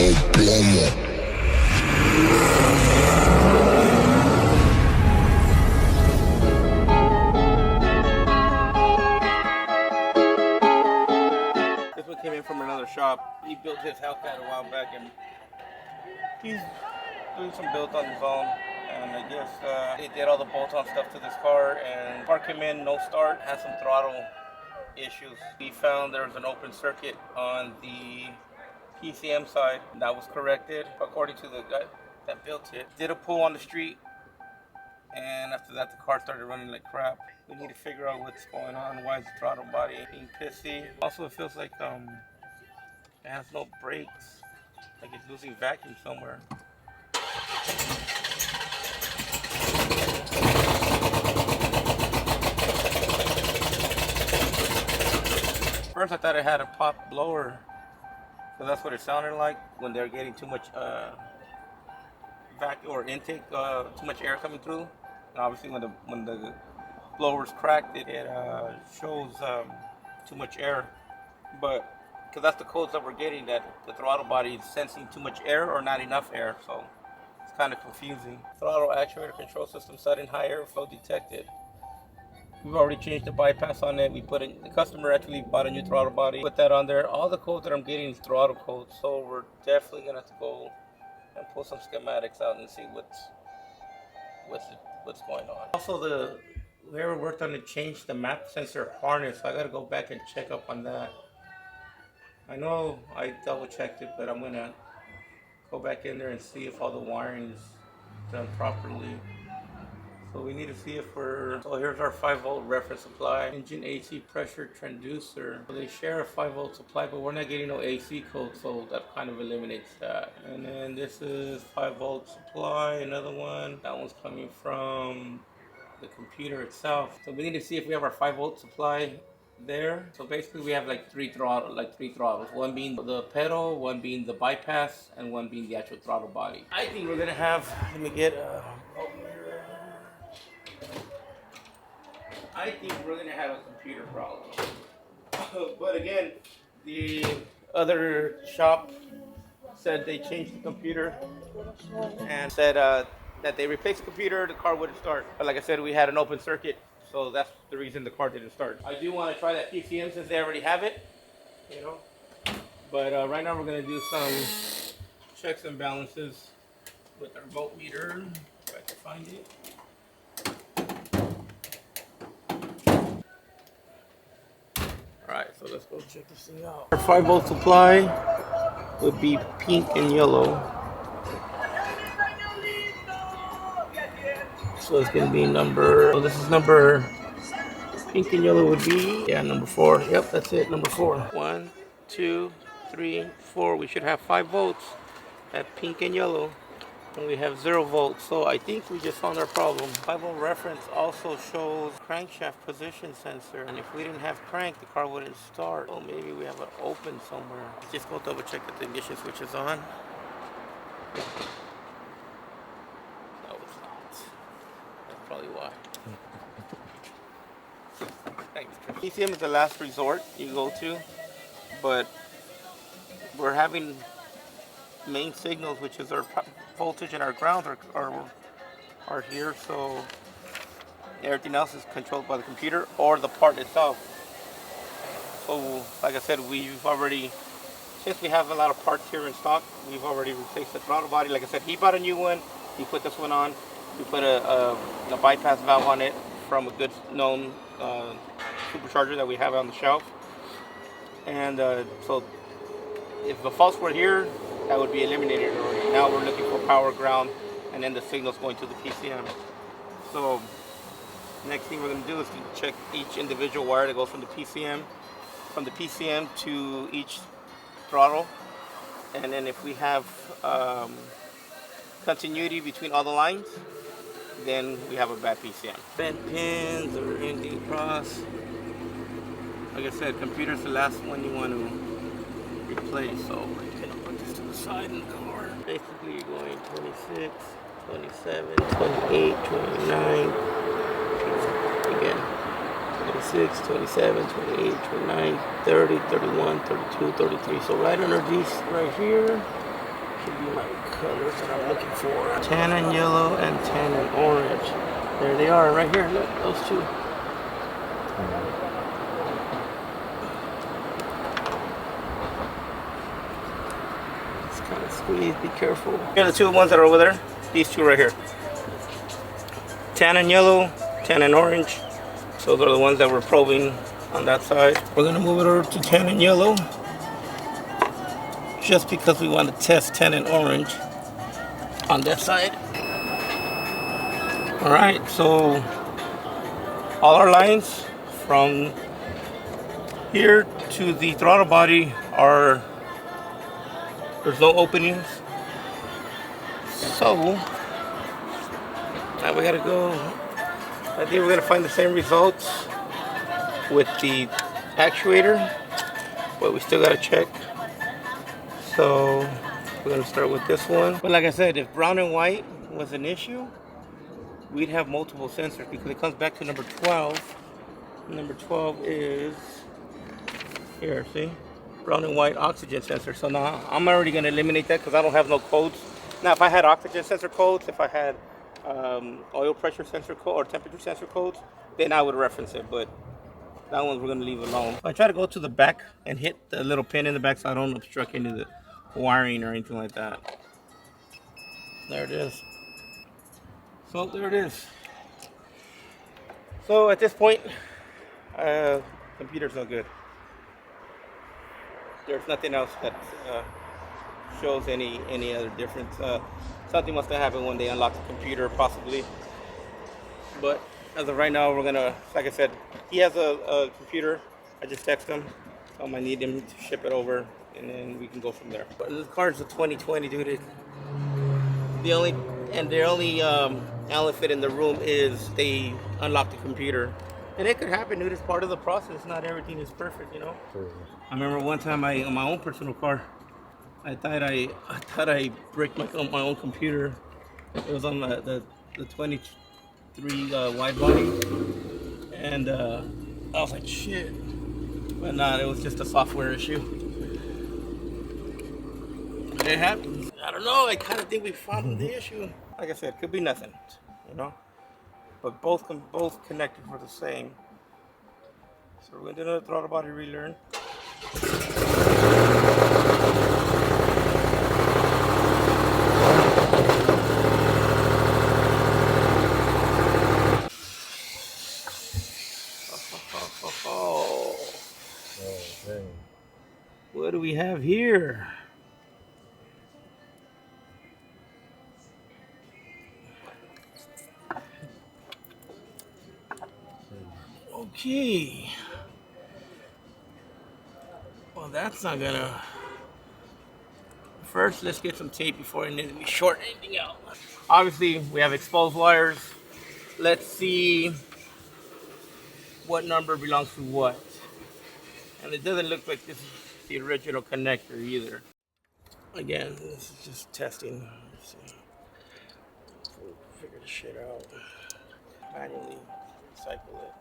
This one came in from another shop. He built his Hellcat a while back, and he's doing some builds on his own. And I guess he did all the bolt-on stuff to this car, and the car came in, no start, had some throttle issues. He found there was an open circuit on the PCM side. That was corrected according to the guy that built it. Did a pull on the street, and after that the car started running like crap. We need to figure out what's going on. Why is the throttle body being pissy? Also, it feels like it has no brakes, like it's losing vacuum somewhere. First I thought it had a pop blower, so that's what it sounded like when they're getting too much vacuum or intake, too much air coming through. And obviously when the blower's cracked, it shows too much air. But because that's the codes that we're getting, that the throttle body is sensing too much air or not enough air, so it's kind of confusing. Throttle actuator control system sudden high airflow detected. We've already changed the bypass on it. The customer actually bought a new throttle body, put that on there. All the codes that I'm getting is throttle codes, so we're definitely gonna have to go and pull some schematics out and see what's going on. Also, whoever worked on it changed the map sensor harness, so I gotta go back and check up on that. I know I double checked it, but I'm gonna go back in there and see if all the wiring is done properly. So we need to see if so here's our 5-volt reference supply, engine AC pressure transducer. So they share a 5-volt supply, but we're not getting no AC code, so that kind of eliminates that. And then this is 5-volt supply, another one. That one's coming from the computer itself. So we need to see if we have our 5-volt supply there. So basically we have like three throttles. One being the pedal, one being the bypass, and one being the actual throttle body. I think we're gonna have, let me get I think we're going to have a computer problem. But again, the other shop said they changed the computer and said that they replaced the computer, the car wouldn't start. But like I said, we had an open circuit, so that's the reason the car didn't start. I do want to try that PCM since they already have it, you know. But right now we're going to do some checks and balances with our voltmeter, if I can find it. Alright, so let's go check this thing out. Our 5-volt supply would be pink and yellow. So it's going to be this is number, pink and yellow would be, number 4. Yep, that's it, number 4. 1, 2, 3, 4. We should have 5 volts at pink and yellow. And we have 0 volts, so I think we just found our problem. 5-volt reference also shows crankshaft position sensor, and if we didn't have crank, the car wouldn't start. So maybe we have it open somewhere. Let's just go double check that the ignition switch is on. No, it's not. That's probably why. Thanks. PCM is the last resort you go to, but we're having main signals, which is our voltage and our ground are here, so everything else is controlled by the computer or the part itself. So like I said, since we have a lot of parts here in stock, we've already replaced the throttle body. Like I said, he bought a new one, he put this one on. We put a bypass valve on it from a good known supercharger that we have on the shelf. And so if the faults were here, that would be eliminated already. Now we're looking for power, ground, and then the signals going to the PCM. So next thing we're going to do is to check each individual wire that goes from the PCM to each throttle. And then if we have continuity between all the lines, then we have a bad PCM. Bent pins or anything across. Like I said, computer's the last one you want to replace, so I'm gonna put this to the side in the car. Basically you're going 26, 27, 28, 29, again, 26, 27, 28, 29, 30, 31, 32, 33. So right under these right here, Give me my colors that I'm looking for. Tan and yellow and tan and orange. There they are right here. Look, those two. It's kind of squeezed. Be careful. Here are the two ones that are over there. These two right here. Tan and yellow, tan and orange. So those are the ones that we're probing on that side. We're gonna move it over to tan and yellow, just because we want to test tan and orange on that side. All right, so all our lines from here to the throttle body there's no openings. So now we gotta go. I think we're gonna find the same results with the actuator, but we still gotta check. So we're gonna start with this one. But like I said, if brown and white was an issue, we'd have multiple sensors, because it comes back to number 12. Number 12 is here, see? Brown and white oxygen sensor. So now I'm already gonna eliminate that because I don't have no codes. Now if I had oxygen sensor codes, if I had oil pressure sensor code or temperature sensor codes, then I would reference it, but that one we're gonna leave alone. I try to go to the back and hit the little pin in the back so I don't obstruct any of the wiring or anything like that. There it is. So there it is. So at this point, computer's no good. There's nothing else that shows any other difference. Something must have happened when they unlocked the computer, possibly. But as of right now, we're gonna, like I said, he has a computer. I just text him. I need him to ship it over, and then we can go from there. But this car's a 2020, dude. The only elephant in the room is they unlock the computer. And it could happen, dude. It's part of the process. Not everything is perfect, you know. I remember one time on my own personal car, I thought I bricked my own computer. It was on the 23 wide body, and I was like, shit. But nah, it was just a software issue. It happens. I don't know. I kind of think we found the issue. Like I said, could be nothing, you know. But both connected for the same. So we're gonna do another throttle body relearn. What do we have here? Okay. Well, that's not gonna. First, let's get some tape before we short anything out. Obviously, we have exposed wires. Let's see what number belongs to what. And it doesn't look like this is the original connector either. Again, this is just testing. Let's see. We'll figure this shit out. Manually cycle it.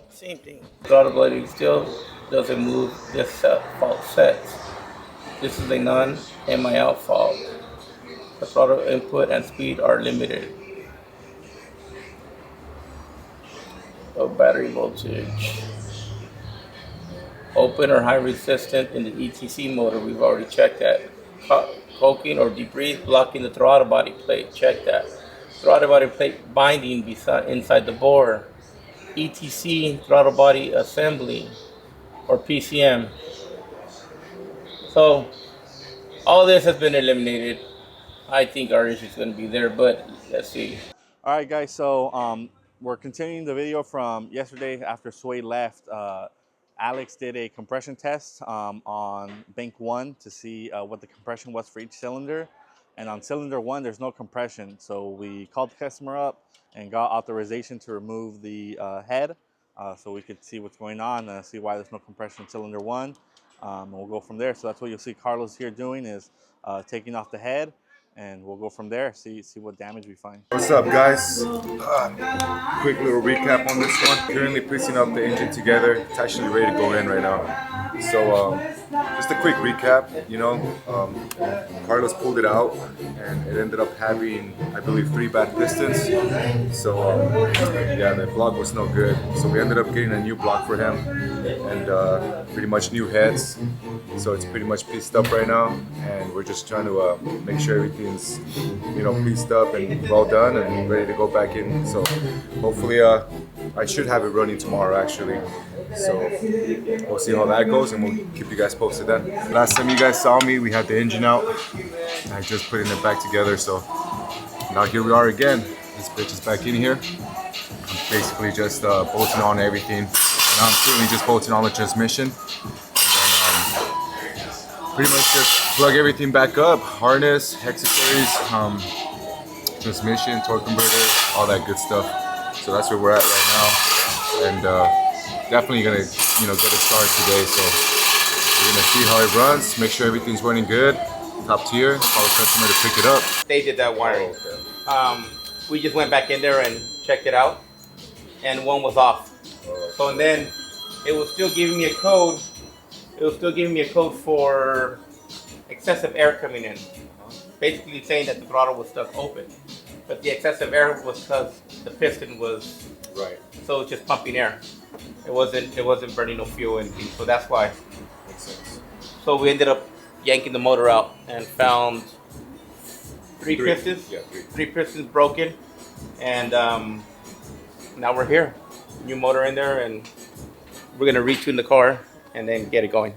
Same thing. Throttle body still doesn't move this fault sets. This is a non-MI out fault. The throttle input and speed are limited. Low battery voltage. Open or high resistant in the ETC motor. We've already checked that. Coking or debris blocking the throttle body plate. Check that. Throttle body plate binding inside the bore. ETC throttle body assembly or PCM. So all this has been eliminated. I think our issue is going to be there, but let's see. All right, guys. So we're continuing the video from yesterday after Sway left. Alex did a compression test on bank 1 to see what the compression was for each cylinder. And on cylinder 1, there's no compression. So we called the customer up and got authorization to remove the head so we could see what's going on and see why there's no compression in cylinder 1. And we'll go from there. So that's what you'll see Carlos here doing, is taking off the head. and we'll go from there. See what damage we find. What's up, guys? Quick little recap on this one. Currently piecing up the engine together. It's actually ready to go in right now. So just a quick recap. Carlos pulled it out, and it ended up having, I believe, 3 bad pistons. So yeah, the block was no good. So we ended up getting a new block for him, and pretty much new heads. So it's pretty much pieced up right now, and we're just trying to make sure everything's pieced up and well done and ready to go back in. So hopefully I should have it running tomorrow actually. So we'll see how that goes, and we'll keep you guys posted then. Last time you guys saw me, we had the engine out. I just putting it back together, so now here we are again. This bitch is back in here. I'm basically just bolting on everything, and I'm currently just bolting on the transmission. Pretty much just plug everything back up, harness, hexacarries, transmission, torque converter, all that good stuff. So that's where we're at right now, and definitely gonna get it started today. So we're gonna see how it runs, make sure everything's running good, top tier, call the customer to pick it up. They did that wiring. We just went back in there and checked it out, and one was off. So and then it was still giving me a code. It was still giving me a code for excessive air coming in. Basically saying that the throttle was stuck open. But the excessive air was because the piston was Right. so it's just pumping air. It wasn't burning no fuel and things, so that's why. Makes sense. So we ended up yanking the motor out and found three pistons. Yeah, 3. 3 pistons broken, and now we're here. New motor in there, and we're gonna retune the car and then get it going.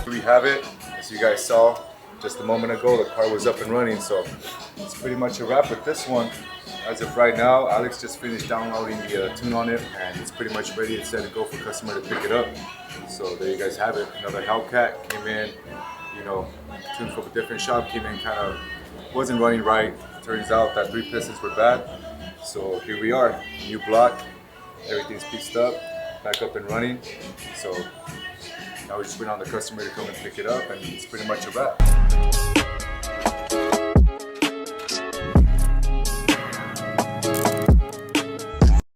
We have it, as you guys saw just a moment ago. The car was up and running, so it's pretty much a wrap with this one. As of right now, Alex just finished downloading the tune on it, and it's pretty much ready and set to go for customer to pick it up. So there you guys have it. Another Hellcat came in, tuned from a different shop, came in kind of wasn't running right. Turns out that 3 pistons were bad. So here we are, new block, everything's pieced up, back up and running. So now we're just waiting on the customer to come and pick it up, and it's pretty much a wrap.